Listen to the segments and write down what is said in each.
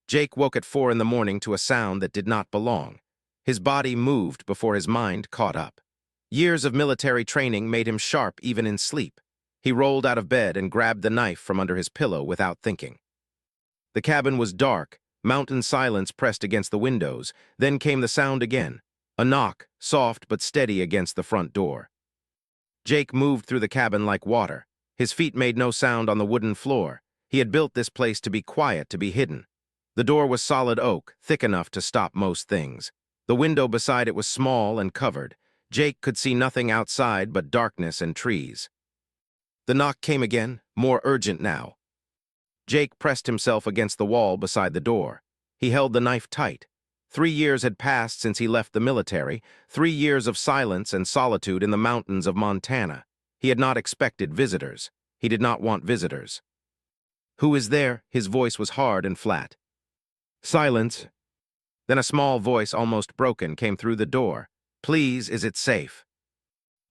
Jake woke at 4 in the morning to a sound that did not belong. His body moved before his mind caught up. Years of military training made him sharp even in sleep. He rolled out of bed and grabbed the knife from under his pillow without thinking. The cabin was dark, mountain silence pressed against the windows. Then came the sound again, a knock, soft but steady against the front door. Jake moved through the cabin like water. His feet made no sound on the wooden floor. He had built this place to be quiet, to be hidden. The door was solid oak, thick enough to stop most things. The window beside it was small and covered. Jake could see nothing outside but darkness and trees. The knock came again, more urgent now. Jake pressed himself against the wall beside the door. He held the knife tight. 3 years had passed since he left the military, 3 years of silence and solitude in the mountains of Montana. He had not expected visitors. He did not want visitors. "Who is there?" His voice was hard and flat. Silence. Then a small voice, almost broken, came through the door. "Please, is it safe?"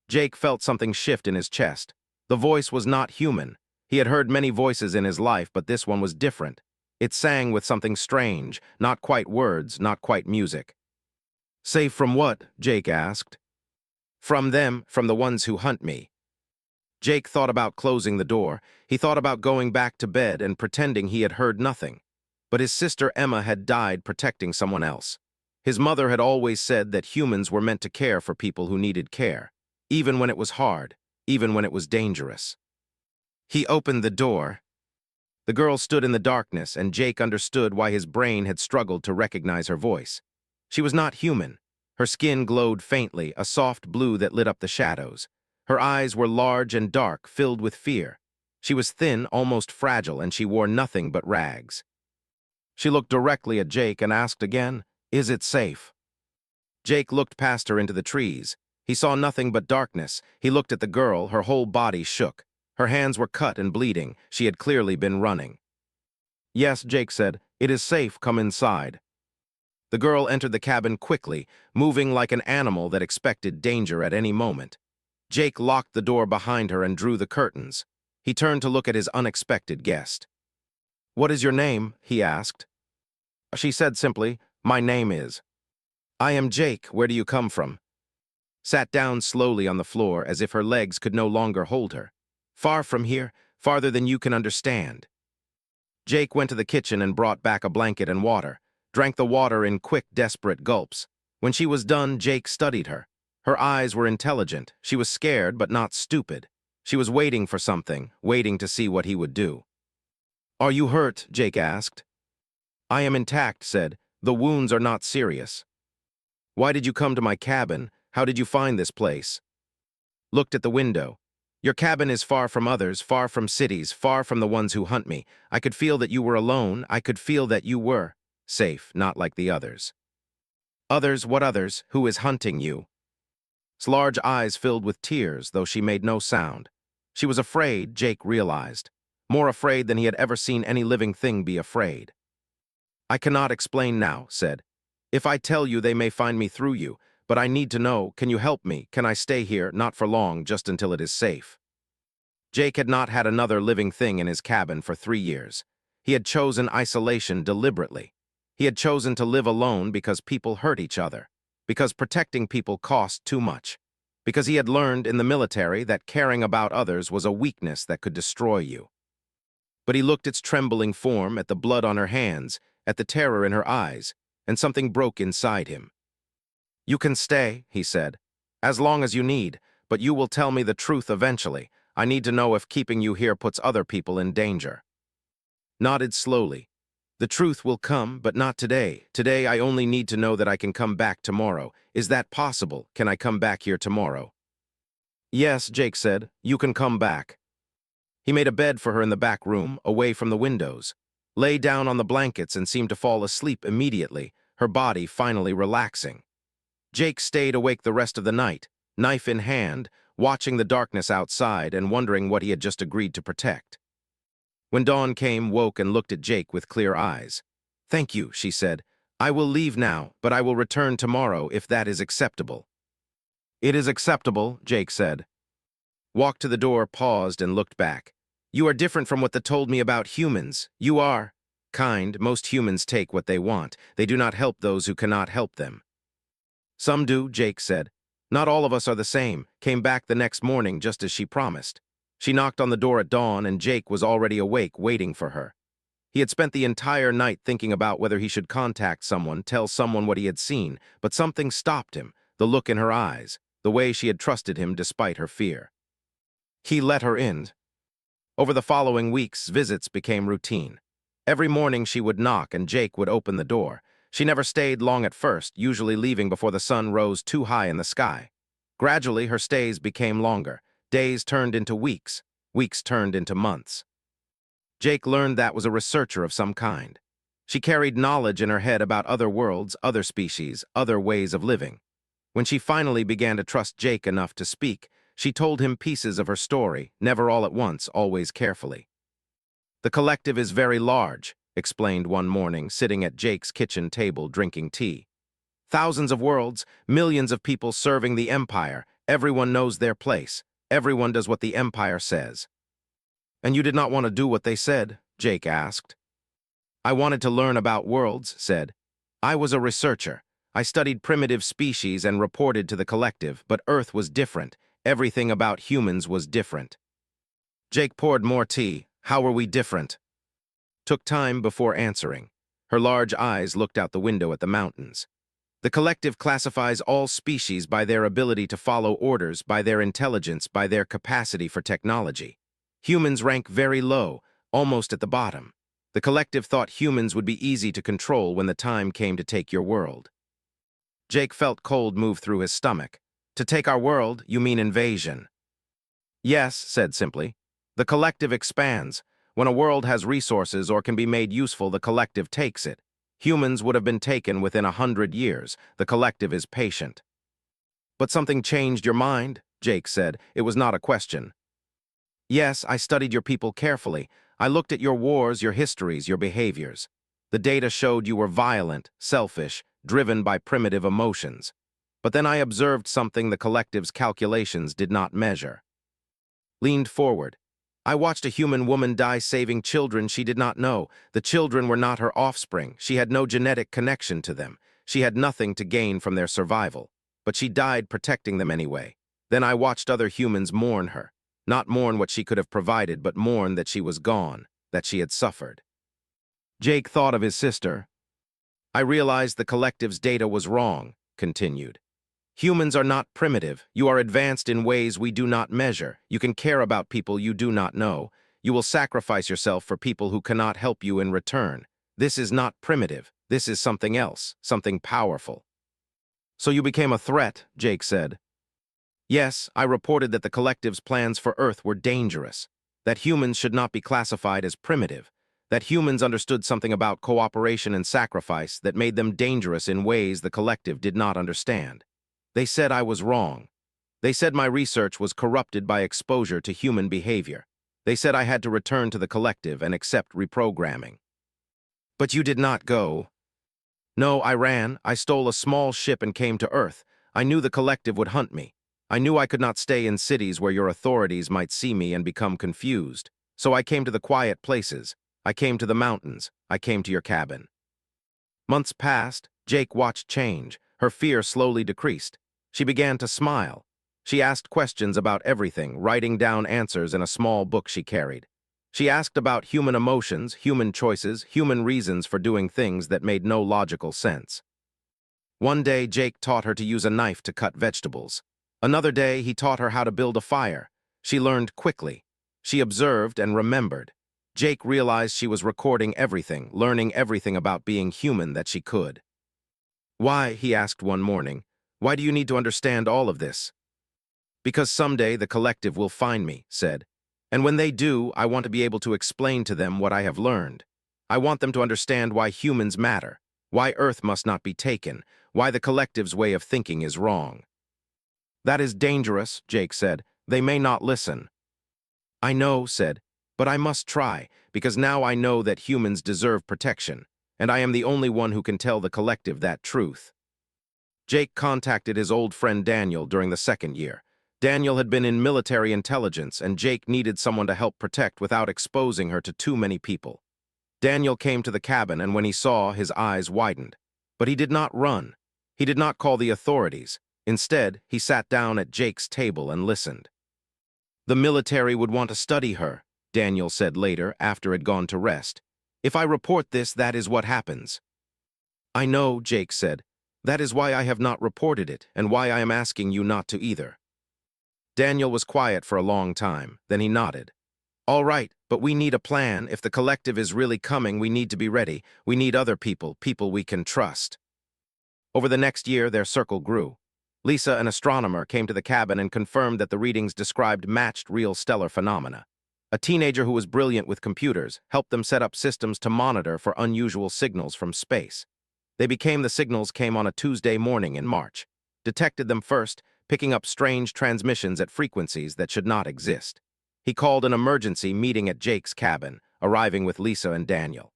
Jake felt something shift in his chest. The voice was not human. He had heard many voices in his life, but this one was different. It sang with something strange, not quite words, not quite music. "Safe from what?" Jake asked. "From them, from the ones who hunt me." Jake thought about closing the door. He thought about going back to bed and pretending he had heard nothing. But his sister Emma had died protecting someone else. His mother had always said that humans were meant to care for people who needed care, even when it was hard, even when it was dangerous. He opened the door. The girl stood in the darkness, and Jake understood why his brain had struggled to recognize her voice. She was not human. Her skin glowed faintly, a soft blue that lit up the shadows. Her eyes were large and dark, filled with fear. She was thin, almost fragile, and she wore nothing but rags. She looked directly at Jake and asked again, "Is it safe?" Jake looked past her into the trees. He saw nothing but darkness. He looked at the girl, her whole body shook. Her hands were cut and bleeding. She had clearly been running. "Yes," Jake said, "it is safe. Come inside." The girl entered the cabin quickly, moving like an animal that expected danger at any moment. Jake locked the door behind her and drew the curtains. He turned to look at his unexpected guest. "What is your name?" he asked. She said simply, "My name is." "I am Jake. Where do you come from?" Sat down slowly on the floor as if her legs could no longer hold her. "Far from here, farther than you can understand." Jake went to the kitchen and brought back a blanket and water, drank the water in quick, desperate gulps. When she was done, Jake studied her. Her eyes were intelligent. She was scared, but not stupid. She was waiting for something, waiting to see what he would do. "Are you hurt?" Jake asked. "I am intact," said. "The wounds are not serious." "Why did you come to my cabin? How did you find this place?" Looked at the window. "Your cabin is far from others, far from cities, far from the ones who hunt me. I could feel that you were alone. I could feel that you were safe, not like the others." "Others? What others? Who is hunting you?" His large eyes filled with tears, though she made no sound. She was afraid, Jake realized. More afraid than he had ever seen any living thing be afraid. "I cannot explain now," said. "If I tell you, they may find me through you. But I need to know, can you help me? Can I stay here, not for long, just until it is safe?" Jake had not had another living thing in his cabin for 3 years. He had chosen isolation deliberately. He had chosen to live alone because people hurt each other, because protecting people cost too much, because he had learned in the military that caring about others was a weakness that could destroy you. But he looked at its trembling form, at the blood on her hands, at the terror in her eyes, and something broke inside him. "You can stay," he said, "as long as you need, but you will tell me the truth eventually. I need to know if keeping you here puts other people in danger." Nodded slowly. "The truth will come, but not today. Today I only need to know that I can come back tomorrow. Is that possible? Can I come back here tomorrow?" "Yes," Jake said, "you can come back." He made a bed for her in the back room, away from the windows. Lay down on the blankets and seemed to fall asleep immediately, her body finally relaxing. Jake stayed awake the rest of the night, knife in hand, watching the darkness outside and wondering what he had just agreed to protect. When dawn came, woke and looked at Jake with clear eyes. "Thank you," she said. "I will leave now, but I will return tomorrow if that is acceptable." "It is acceptable," Jake said. Walked to the door, paused, and looked back. "You are different from what they told me about humans. You are kind, most humans take what they want. They do not help those who cannot help them. Some do, Jake said. Not all of us are the same. Came back the next morning just as she promised. She knocked on the door at dawn and Jake was already awake waiting for her. He had spent the entire night thinking about whether he should contact someone, tell someone what he had seen, but something stopped him, the look in her eyes, the way she had trusted him despite her fear. He let her in. Over the following weeks, visits became routine. Every morning she would knock and Jake would open the door. She never stayed long at first, usually leaving before the sun rose too high in the sky. Gradually, her stays became longer. Days turned into weeks. Weeks turned into months. Jake learned that was a researcher of some kind. She carried knowledge in her head about other worlds, other species, other ways of living. When she finally began to trust Jake enough to speak, she told him pieces of her story, never all at once, always carefully. The collective is very large, explained one morning, sitting at Jake's kitchen table drinking tea. Thousands of worlds, millions of people serving the Empire. Everyone knows their place. Everyone does what the Empire says. And you did not want to do what they said? Jake asked. I wanted to learn about worlds, said. I was a researcher. I studied primitive species and reported to the collective, but Earth was different. Everything about humans was different. Jake poured more tea. How were we different? Took time before answering. Her large eyes looked out the window at the mountains. The collective classifies all species by their ability to follow orders, by their intelligence, by their capacity for technology. Humans rank very low, almost at the bottom. The collective thought humans would be easy to control when the time came to take your world. Jake felt cold move through his stomach. To take our world, you mean invasion? Yes, said simply. The collective expands. When a world has resources or can be made useful, the collective takes it. Humans would have been taken within 100 years. The collective is patient. But something changed your mind, Jake said. It was not a question. Yes, I studied your people carefully. I looked at your wars, your histories, your behaviors. The data showed you were violent, selfish, driven by primitive emotions. But then I observed something the collective's calculations did not measure. Leaned forward. I watched a human woman die saving children she did not know. The children were not her offspring. She had no genetic connection to them. She had nothing to gain from their survival. But she died protecting them anyway. Then I watched other humans mourn her. Not mourn what she could have provided, but mourn that she was gone, that she had suffered. Jake thought of his sister. I realized the collective's data was wrong, continued. Humans are not primitive. You are advanced in ways we do not measure. You can care about people you do not know. You will sacrifice yourself for people who cannot help you in return. This is not primitive. This is something else, something powerful. So you became a threat, Jake said. Yes, I reported that the collective's plans for Earth were dangerous, that humans should not be classified as primitive, that humans understood something about cooperation and sacrifice that made them dangerous in ways the collective did not understand. They said I was wrong. They said my research was corrupted by exposure to human behavior. They said I had to return to the collective and accept reprogramming. But you did not go. No, I ran. I stole a small ship and came to Earth. I knew the collective would hunt me. I knew I could not stay in cities where your authorities might see me and become confused. So I came to the quiet places. I came to the mountains. I came to your cabin. Months passed. Jake watched change. Her fear slowly decreased. She began to smile. She asked questions about everything, writing down answers in a small book she carried. She asked about human emotions, human choices, human reasons for doing things that made no logical sense. One day, Jake taught her to use a knife to cut vegetables. Another day, he taught her how to build a fire. She learned quickly. She observed and remembered. Jake realized she was recording everything, learning everything about being human that she could. Why, he asked one morning, why do you need to understand all of this? Because someday the collective will find me, said. And when they do, I want to be able to explain to them what I have learned. I want them to understand why humans matter, why Earth must not be taken, why the collective's way of thinking is wrong. That is dangerous, Jake said. They may not listen. I know, said, but I must try, because now I know that humans deserve protection, and I am the only one who can tell the collective that truth. Jake contacted his old friend Daniel during the second year. Daniel had been in military intelligence, and Jake needed someone to help protect without exposing her to too many people. Daniel came to the cabin, and when he saw, his eyes widened. But he did not run. He did not call the authorities. Instead, he sat down at Jake's table and listened. "The military would want to study her," Daniel said later, after it had gone to rest. "If I report this, that is what happens." "I know," Jake said. "That is why I have not reported it, and why I am asking you not to either." Daniel was quiet for a long time. Then he nodded. "All right, but we need a plan. If the collective is really coming, we need to be ready. We need other people, people we can trust." Over the next year, their circle grew. Lisa, an astronomer, came to the cabin and confirmed that the readings described matched real stellar phenomena. A teenager who was brilliant with computers helped them set up systems to monitor for unusual signals from space. The signals came on a Tuesday morning in March. Detected them first, picking up strange transmissions at frequencies that should not exist. He called an emergency meeting at Jake's cabin, arriving with Lisa and Daniel.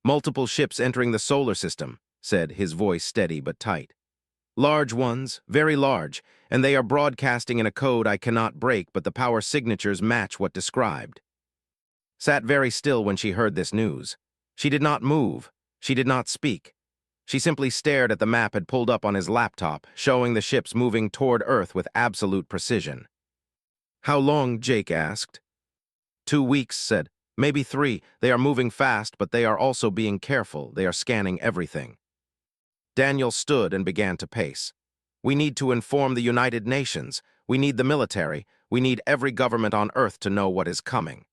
"Multiple ships entering the solar system," said, his voice steady but tight. "Large ones, very large, and they are broadcasting in a code I cannot break, but the power signatures match what described." Sat very still when she heard this news. She did not move. She did not speak. She simply stared at the map had pulled up on his laptop, showing the ships moving toward Earth with absolute precision. "How long?" Jake asked. "2 weeks," said. "Maybe 3. They are moving fast, but they are also being careful. They are scanning everything." Daniel stood and began to pace. "We need to inform the United Nations. We need the military. We need every government on Earth to know what is coming."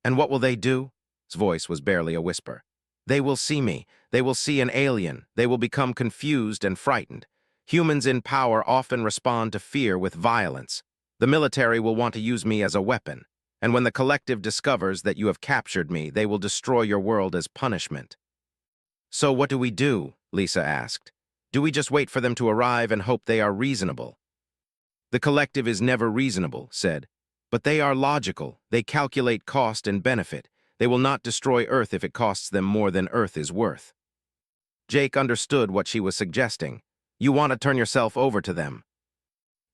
"And what will they do?" His voice was barely a whisper. "They will see me. They will see an alien. They will become confused and frightened. Humans in power often respond to fear with violence. The military will want to use me as a weapon. And when the collective discovers that you have captured me, they will destroy your world as punishment." "So what do we do?" Lisa asked. "Do we just wait for them to arrive and hope they are reasonable?" "The collective is never reasonable," said. "But they are logical. They calculate cost and benefit. They will not destroy Earth if it costs them more than Earth is worth." Jake understood what she was suggesting. "You want to turn yourself over to them?"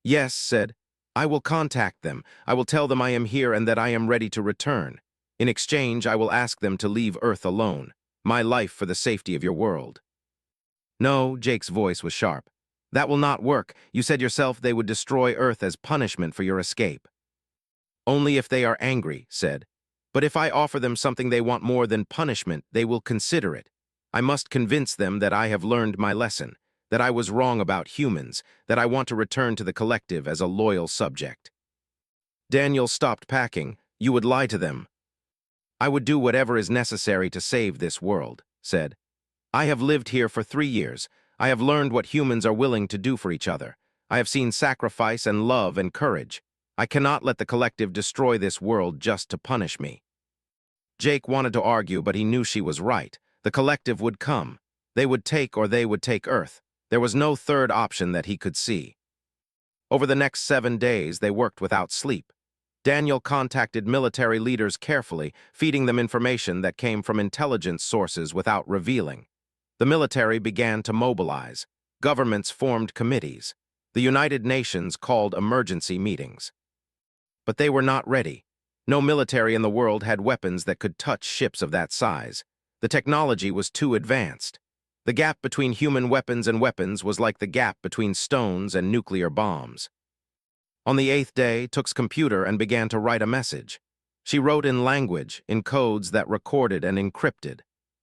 "Yes," said. "I will contact them. I will tell them I am here and that I am ready to return. In exchange, I will ask them to leave Earth alone. My life for the safety of your world." "No," Jake's voice was sharp. "That will not work. You said yourself they would destroy Earth as punishment for your escape." "Only if they are angry," said. "But if I offer them something they want more than punishment, they will consider it. I must convince them that I have learned my lesson, that I was wrong about humans, that I want to return to the collective as a loyal subject." Daniel stopped packing. "You would lie to them." "I would do whatever is necessary to save this world," said. "I have lived here for 3 years. I have learned what humans are willing to do for each other. I have seen sacrifice and love and courage. I cannot let the collective destroy this world just to punish me." Jake wanted to argue, but he knew she was right. The collective would come. They would take or they would take Earth. There was no third option that he could see. Over the next 7 days, they worked without sleep. Daniel contacted military leaders carefully, feeding them information that came from intelligence sources without revealing. The military began to mobilize. Governments formed committees. The United Nations called emergency meetings. But they were not ready. No military in the world had weapons that could touch ships of that size. The technology was too advanced. The gap between human weapons and weapons was like the gap between stones and nuclear bombs. On the 8th day, Took's computer and began to write a message. She wrote in language, in codes that recorded and encrypted.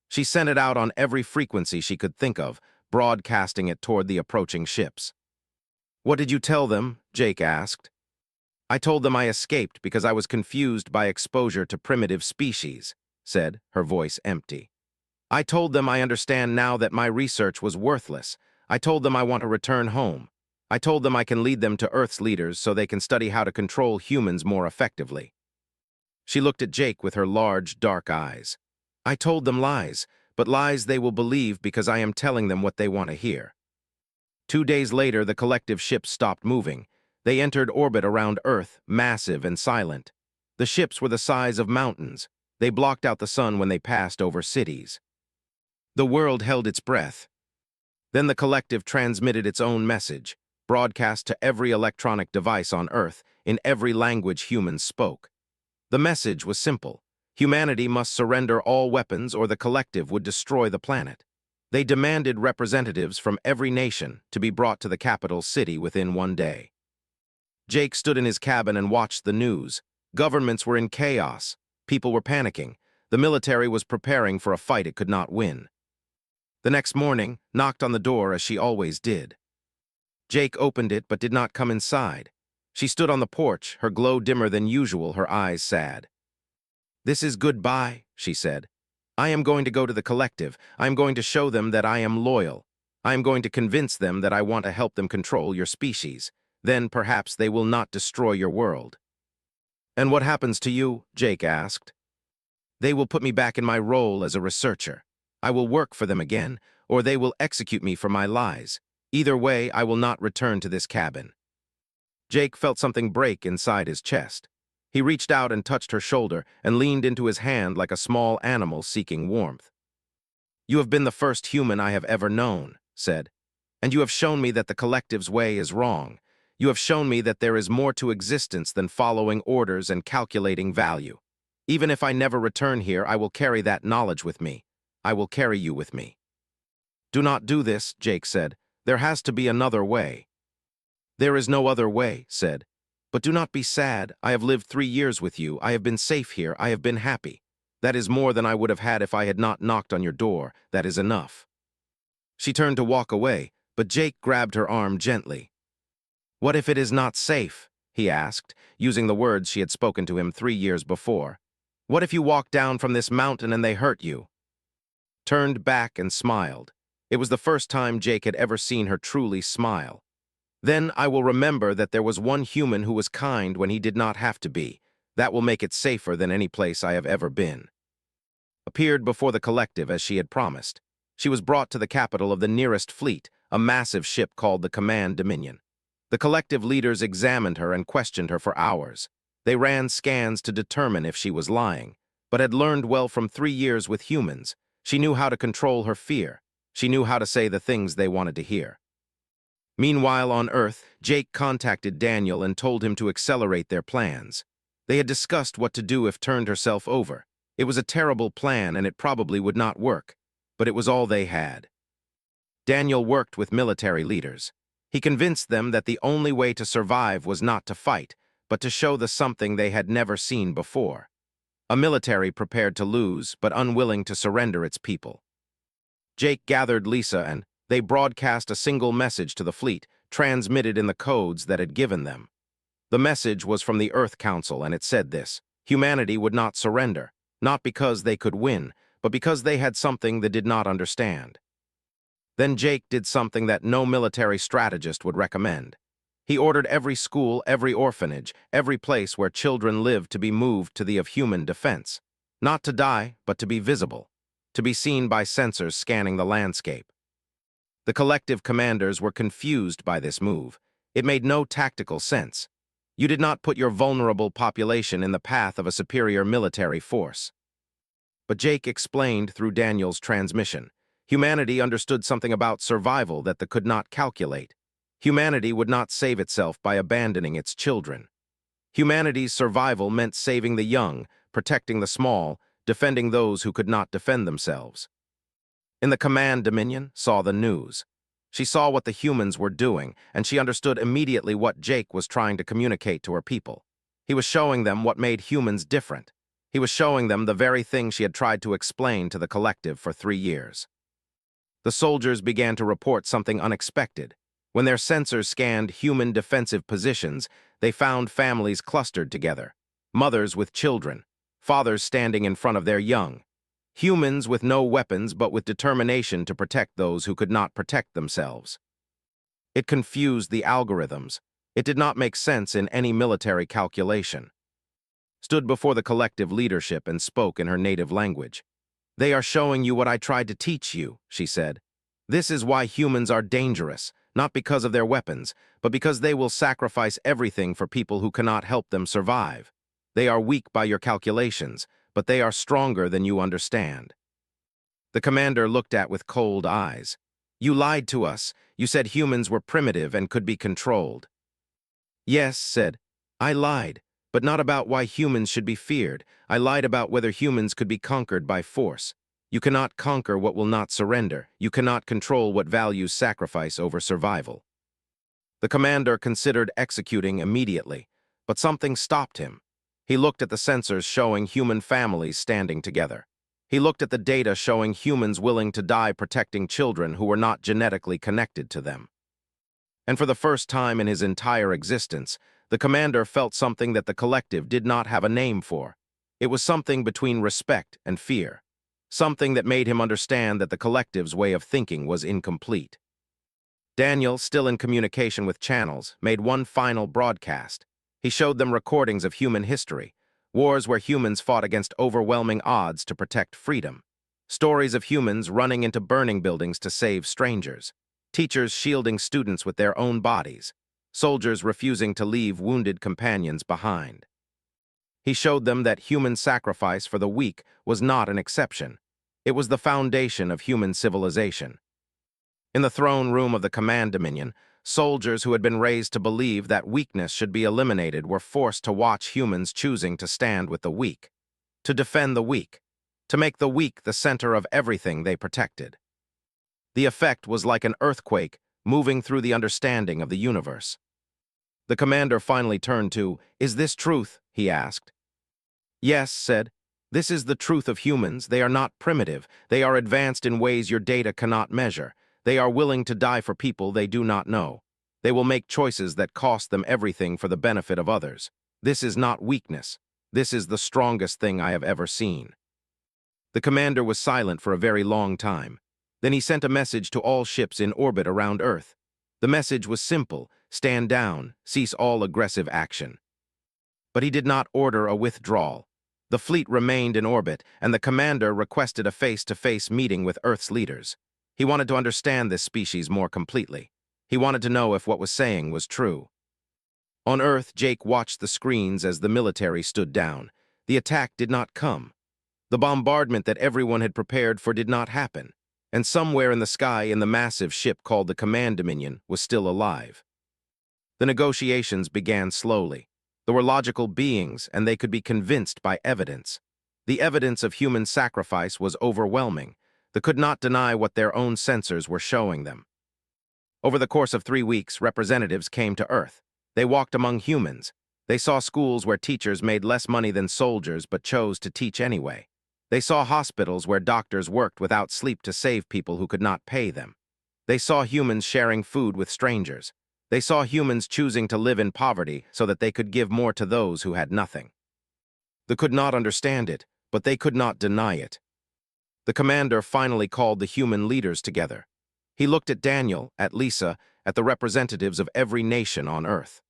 She sent it out on every frequency she could think of, broadcasting it toward the approaching ships. "What did you tell them?" Jake asked. "I told them I escaped because I was confused by exposure to primitive species," said, her voice empty. "I told them I understand now that my research was worthless. I told them I want to return home. I told them I can lead them to Earth's leaders so they can study how to control humans more effectively." She looked at Jake with her large, dark eyes. "I told them lies, but lies they will believe because I am telling them what they want to hear." 2 days later, the collective ships stopped moving. They entered orbit around Earth, massive and silent. The ships were the size of mountains. They blocked out the sun when they passed over cities. The world held its breath. Then the collective transmitted its own message, broadcast to every electronic device on Earth, in every language humans spoke. The message was simple. Humanity must surrender all weapons or the collective would destroy the planet. They demanded representatives from every nation to be brought to the capital city within one day. Jake stood in his cabin and watched the news. Governments were in chaos. People were panicking. The military was preparing for a fight it could not win. The next morning, knocked on the door as she always did. Jake opened it but did not come inside. She stood on the porch, her glow dimmer than usual, her eyes sad. "This is goodbye," she said. "I am going to go to the collective. I am going to show them that I am loyal. I am going to convince them that I want to help them control your species. Then perhaps they will not destroy your world." "And what happens to you?" Jake asked. "They will put me back in my role as a researcher. I will work for them again, or they will execute me for my lies. Either way, I will not return to this cabin." Jake felt something break inside his chest. He reached out and touched her shoulder and leaned into his hand like a small animal seeking warmth. "You have been the first human I have ever known," said, "and you have shown me that the collective's way is wrong. You have shown me that there is more to existence than following orders and calculating value. Even if I never return here, I will carry that knowledge with me. I will carry you with me." "Do not do this," Jake said. "There has to be another way." "There is no other way," said. "But do not be sad. I have lived 3 years with you. I have been safe here. I have been happy. That is more than I would have had if I had not knocked on your door. That is enough." She turned to walk away, but Jake grabbed her arm gently. "What if it is not safe?" he asked, using the words she had spoken to him 3 years before. "What if you walk down from this mountain and they hurt you?" Turned back and smiled. It was the first time Jake had ever seen her truly smile. "Then I will remember that there was one human who was kind when he did not have to be. That will make it safer than any place I have ever been." Appeared before the collective as she had promised. She was brought to the capital of the nearest fleet, a massive ship called the Command Dominion. The collective leaders examined her and questioned her for hours. They ran scans to determine if she was lying, but had learned well from 3 years with humans. She knew how to control her fear. She knew how to say the things they wanted to hear. Meanwhile, on Earth, Jake contacted Daniel and told him to accelerate their plans. They had discussed what to do if turned herself over. It was a terrible plan and it probably would not work, but it was all they had. Daniel worked with military leaders. He convinced them that the only way to survive was not to fight, but to show the something they had never seen before. A military prepared to lose, but unwilling to surrender its people. Jake gathered Lisa and they broadcast a single message to the fleet, transmitted in the codes that had given them. The message was from the Earth Council, and it said this: humanity would not surrender, not because they could win, but because they had something they did not understand. Then Jake did something that no military strategist would recommend. He ordered every school, every orphanage, every place where children lived to be moved to the of human defense. Not to die, but to be visible, to be seen by sensors scanning the landscape. The collective commanders were confused by this move. It made no tactical sense. You did not put your vulnerable population in the path of a superior military force. But Jake explained through Daniel's transmission. Humanity understood something about survival that they could not calculate. Humanity would not save itself by abandoning its children. Humanity's survival meant saving the young, protecting the small, defending those who could not defend themselves. In the Command Dominion, saw the news. She saw what the humans were doing, and she understood immediately what Jake was trying to communicate to her people. He was showing them what made humans different. He was showing them the very thing she had tried to explain to the collective for 3 years. The soldiers began to report something unexpected. When their sensors scanned human defensive positions, they found families clustered together, mothers with children, fathers standing in front of their young. Humans with no weapons but with determination to protect those who could not protect themselves. It confused the algorithms. It did not make sense in any military calculation. Stood before the collective leadership and spoke in her native language. "They are showing you what I tried to teach you," she said. "This is why humans are dangerous, not because of their weapons, but because they will sacrifice everything for people who cannot help them survive. They are weak by your calculations, but they are stronger than you understand." The commander looked at with cold eyes. "You lied to us. You said humans were primitive and could be controlled." "Yes," said, "I lied, but not about why humans should be feared. I lied about whether humans could be conquered by force. You cannot conquer what will not surrender. You cannot control what values sacrifice over survival. The commander considered executing immediately, but something stopped him. He looked at the sensors showing human families standing together. He looked at the data showing humans willing to die protecting children who were not genetically connected to them. And for the first time in his entire existence, the commander felt something that the collective did not have a name for. It was something between respect and fear. Something that made him understand that the collective's way of thinking was incomplete. Daniel, still in communication with channels, made one final broadcast. He showed them recordings of human history, wars where humans fought against overwhelming odds to protect freedom, stories of humans running into burning buildings to save strangers, teachers shielding students with their own bodies, soldiers refusing to leave wounded companions behind. He showed them that human sacrifice for the weak was not an exception. It was the foundation of human civilization. In the throne room of the command dominion, soldiers who had been raised to believe that weakness should be eliminated were forced to watch humans choosing to stand with the weak, to defend the weak, to make the weak the center of everything they protected. The effect was like an earthquake moving through the understanding of the universe. The commander finally turned to, "Is this truth?" he asked. "Yes," said. "This is the truth of humans. They are not primitive. They are advanced in ways your data cannot measure. They are willing to die for people they do not know. They will make choices that cost them everything for the benefit of others. This is not weakness. This is the strongest thing I have ever seen." The commander was silent for a very long time. Then he sent a message to all ships in orbit around Earth. The message was simple: stand down, cease all aggressive action. But he did not order a withdrawal. The fleet remained in orbit, and the commander requested a face-to-face meeting with Earth's leaders. He wanted to understand this species more completely. He wanted to know if what was saying was true. On Earth, Jake watched the screens as the military stood down. The attack did not come. The bombardment that everyone had prepared for did not happen. And somewhere in the sky, in the massive ship called the Command Dominion, was still alive. The negotiations began slowly. There were logical beings, and they could be convinced by evidence. The evidence of human sacrifice was overwhelming. They could not deny what their own sensors were showing them. Over the course of 3 weeks, representatives came to Earth. They walked among humans. They saw schools where teachers made less money than soldiers but chose to teach anyway. They saw hospitals where doctors worked without sleep to save people who could not pay them. They saw humans sharing food with strangers. They saw humans choosing to live in poverty so that they could give more to those who had nothing. They could not understand it, but they could not deny it. The commander finally called the human leaders together. He looked at Daniel, at Lisa, at the representatives of every nation on Earth.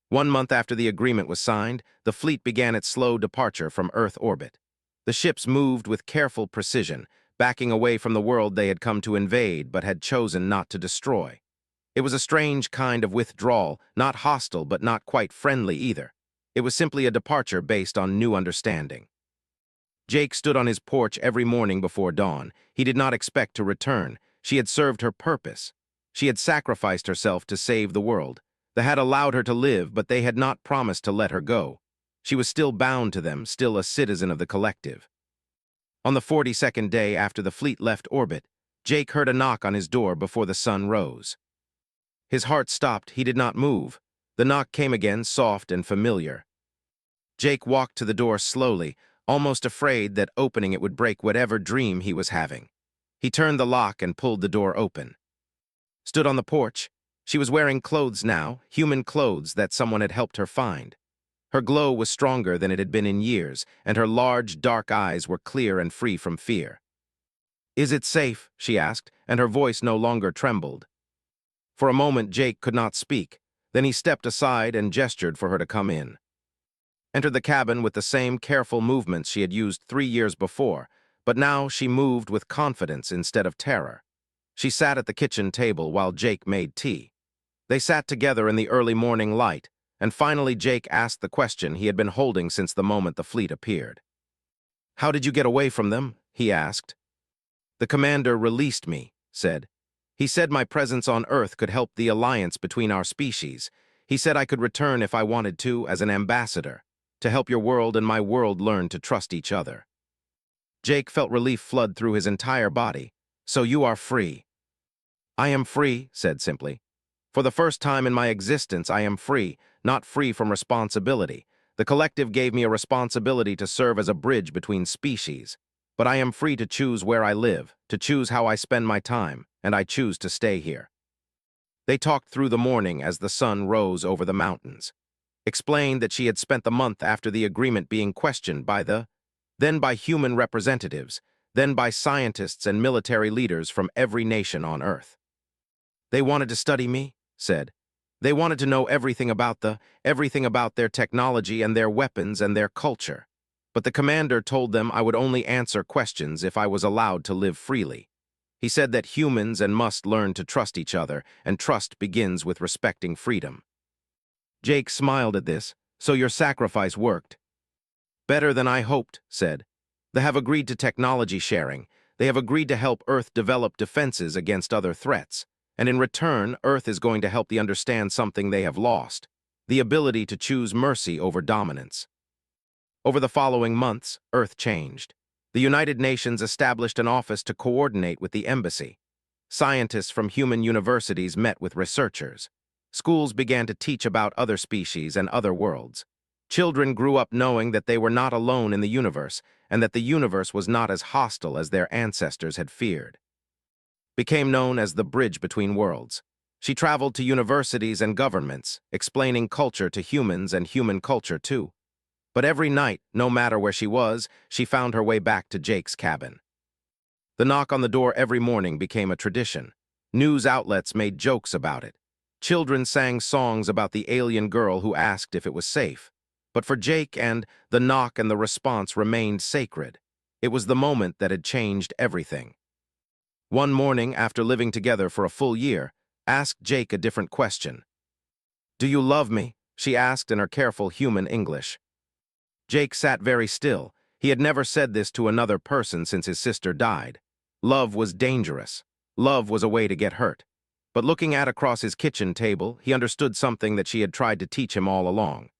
1 month after the agreement was signed, the fleet began its slow departure from Earth orbit. The ships moved with careful precision, backing away from the world they had come to invade but had chosen not to destroy. It was a strange kind of withdrawal, not hostile but not quite friendly either. It was simply a departure based on new understanding. Jake stood on his porch every morning before dawn. He did not expect to return. She had served her purpose. She had sacrificed herself to save the world. They had allowed her to live, but they had not promised to let her go. She was still bound to them, still a citizen of the collective. On the 42nd day after the fleet left orbit, Jake heard a knock on his door before the sun rose. His heart stopped. He did not move. The knock came again, soft and familiar. Jake walked to the door slowly, almost afraid that opening it would break whatever dream he was having. He turned the lock and pulled the door open. Stood on the porch. She was wearing clothes now, human clothes that someone had helped her find. Her glow was stronger than it had been in years, and her large, dark eyes were clear and free from fear. "Is it safe?" she asked, and her voice no longer trembled. For a moment, Jake could not speak. Then he stepped aside and gestured for her to come in. Entered the cabin with the same careful movements she had used 3 years before, but now she moved with confidence instead of terror. She sat at the kitchen table while Jake made tea. They sat together in the early morning light, and finally Jake asked the question he had been holding since the moment the fleet appeared. "How did you get away from them?" he asked. "The commander released me," said. "He said my presence on Earth could help the alliance between our species. He said I could return if I wanted to as an ambassador, to help your world and my world learn to trust each other. Jake felt relief flood through his entire body. So you are free. I am free, said simply. For the first time in my existence, I am free, not free from responsibility. The collective gave me a responsibility to serve as a bridge between species. But I am free to choose where I live, to choose how I spend my time, and I choose to stay here. They talked through the morning as the sun rose over the mountains. Explained that she had spent the month after the agreement being questioned then by human representatives, then by scientists and military leaders from every nation on Earth. They wanted to study me, said. They wanted to know everything about their technology and their weapons and their culture. But the commander told them I would only answer questions if I was allowed to live freely. He said that humans must learn to trust each other, and trust begins with respecting freedom. Jake smiled at this. So your sacrifice worked. Better than I hoped, said. They have agreed to technology sharing. They have agreed to help Earth develop defenses against other threats. And in return, Earth is going to help them understand something they have lost, the ability to choose mercy over dominance. Over the following months, Earth changed. The United Nations established an office to coordinate with the embassy. Scientists from human universities met with researchers. Schools began to teach about other species and other worlds. Children grew up knowing that they were not alone in the universe, and that the universe was not as hostile as their ancestors had feared. Became known as the bridge between worlds. She traveled to universities and governments, explaining culture to humans and human culture too. But every night, no matter where she was, she found her way back to Jake's cabin. The knock on the door every morning became a tradition. News outlets made jokes about it. Children sang songs about the alien girl who asked if it was safe. But for Jake the knock and the response remained sacred. It was the moment that had changed everything. One morning, after living together for a full year, asked Jake a different question. "Do you love me?" she asked in her careful human English. Jake sat very still. He had never said this to another person since his sister died. Love was dangerous. Love was a way to get hurt. But looking across his kitchen table, he understood something that she had tried to teach him all along.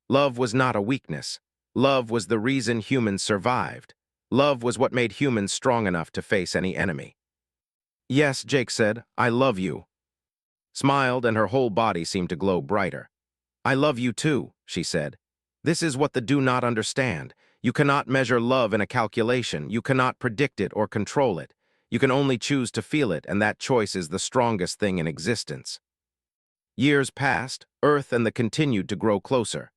Love was not a weakness. Love was the reason humans survived. Love was what made humans strong enough to face any enemy. "Yes," Jake said, "I love you." Smiled, and her whole body seemed to glow brighter. "I love you too," she said. "This is what they do not understand. You cannot measure love in a calculation. You cannot predict it or control it. You can only choose to feel it, and that choice is the strongest thing in existence." Years passed, Earth and the continued to grow closer.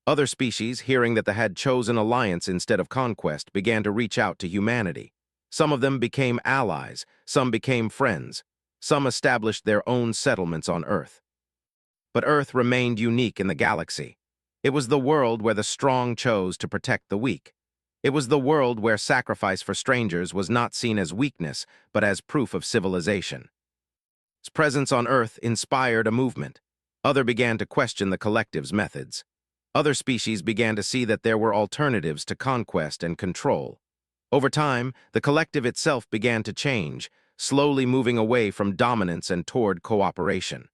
Other species, hearing that they had chosen alliance instead of conquest, began to reach out to humanity. Some of them became allies, some became friends, some established their own settlements on Earth. But Earth remained unique in the galaxy. It was the world where the strong chose to protect the weak. It was the world where sacrifice for strangers was not seen as weakness, but as proof of civilization. Its presence on Earth inspired a movement. Others began to question the collective's methods. Other species began to see that there were alternatives to conquest and control. Over time, the collective itself began to change, slowly moving away from dominance and toward cooperation.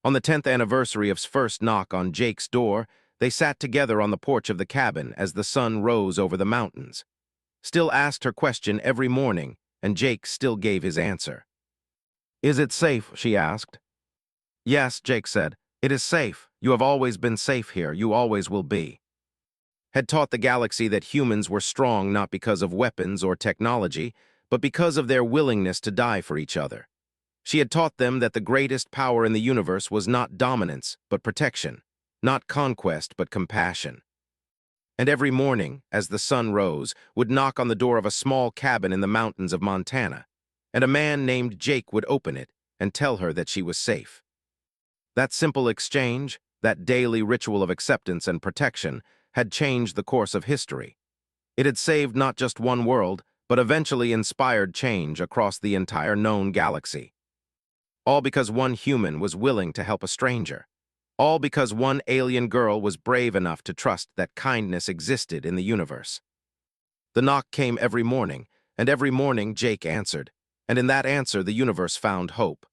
On the 10th anniversary of first knock on Jake's door, they sat together on the porch of the cabin as the sun rose over the mountains. Still asked her question every morning, and Jake still gave his answer. "Is it safe?" she asked. "Yes," Jake said. "It is safe. You have always been safe here. You always will be." Had taught the galaxy that humans were strong not because of weapons or technology, but because of their willingness to die for each other. She had taught them that the greatest power in the universe was not dominance, but protection, not conquest, but compassion. And every morning, as the sun rose, would knock on the door of a small cabin in the mountains of Montana, and a man named Jake would open it and tell her that she was safe. That simple exchange, that daily ritual of acceptance and protection, had changed the course of history. It had saved not just one world, but eventually inspired change across the entire known galaxy. All because one human was willing to help a stranger. All because one alien girl was brave enough to trust that kindness existed in the universe. The knock came every morning, and every morning Jake answered, and in that answer the universe found hope.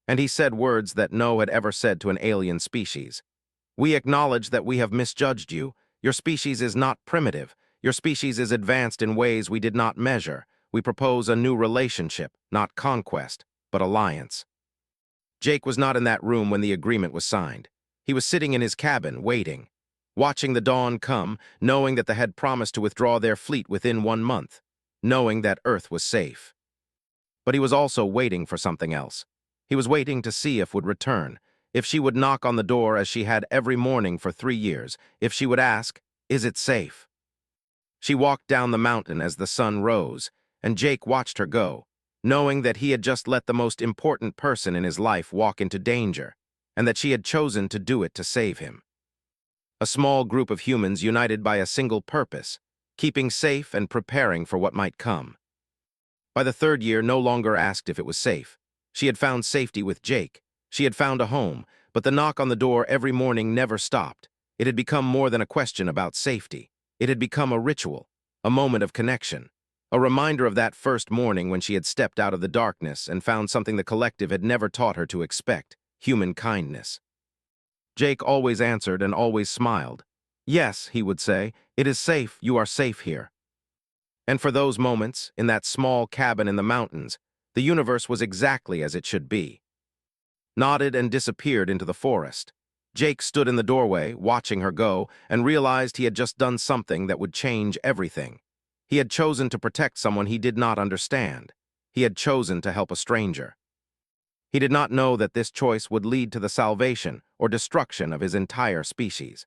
And he said words that no had ever said to an alien species. "We acknowledge that we have misjudged you. Your species is not primitive. Your species is advanced in ways we did not measure. We propose a new relationship, not conquest, but alliance." Jake was not in that room when the agreement was signed. He was sitting in his cabin, waiting, watching the dawn come, knowing that they had promised to withdraw their fleet within 1 month, knowing that Earth was safe. But he was also waiting for something else. He was waiting to see if would return, if she would knock on the door as she had every morning for 3 years, if she would ask, "Is it safe?" She walked down the mountain as the sun rose, and Jake watched her go, knowing that he had just let the most important person in his life walk into danger, and that she had chosen to do it to save him. A small group of humans united by a single purpose, keeping safe and preparing for what might come. By the 3rd year, no longer asked if it was safe. She had found safety with Jake. She had found a home, but the knock on the door every morning never stopped. It had become more than a question about safety. It had become a ritual, a moment of connection, a reminder of that first morning when she had stepped out of the darkness and found something the collective had never taught her to expect: human kindness. Jake always answered and always smiled. "Yes," he would say, "it is safe. You are safe here." And for those moments, in that small cabin in the mountains, the universe was exactly as it should be. Nodded and disappeared into the forest. Jake stood in the doorway, watching her go, and realized he had just done something that would change everything. He had chosen to protect someone he did not understand. He had chosen to help a stranger. He did not know that this choice would lead to the salvation or destruction of his entire species.